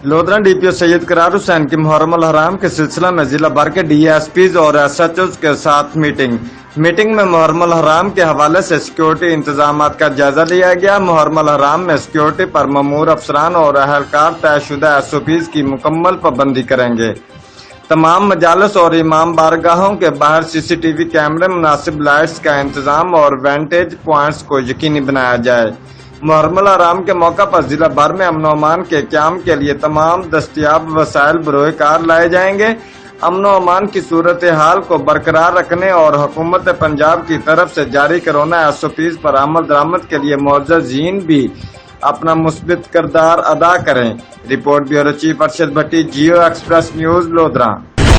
Lodhra DPO Syed करार हुसैन की मुहर्रम अल हराम के सिलसिला में जिला भर के डीएसपीज और एसएचओज के साथ मीटिंग में मुहर्रम अल हराम के हवाले से सिक्योरिटी इंतजाम का जायजा लिया गया। मुहर्रम अल हराम में सिक्योरिटी पर ममूर अफसरान और अहलकार तयशुदा एसओपीज की मुकम्मल पाबंदी करेंगे। तमाम मजालिस और इमाम बारगाहों के बाहर सीसीटीवी कैमरे, मुनासिब लाइट्स का इंतजाम और वेंटेज पॉइंट्स को यकीनी बनाया जाए। मुहर्रम अल हराम के मौका पर जिला भर में अमन अमान के क़याम के लिए तमाम दस्तयाब वसाइल बरोए कार लाए जाएंगे। अमन अमान की सूरत हाल को बरकरार रखने और हुकूमत पंजाब की तरफ से जारी कोरोना एसओपीज पर अमल दरामद के लिए मुअज़्ज़ज़ीन भी अपना मुस्बित किरदार अदा करें। रिपोर्ट ब्यूरो चीफ अरशद भट्टी, जियो एक्सप्रेस न्यूज, लोधरा।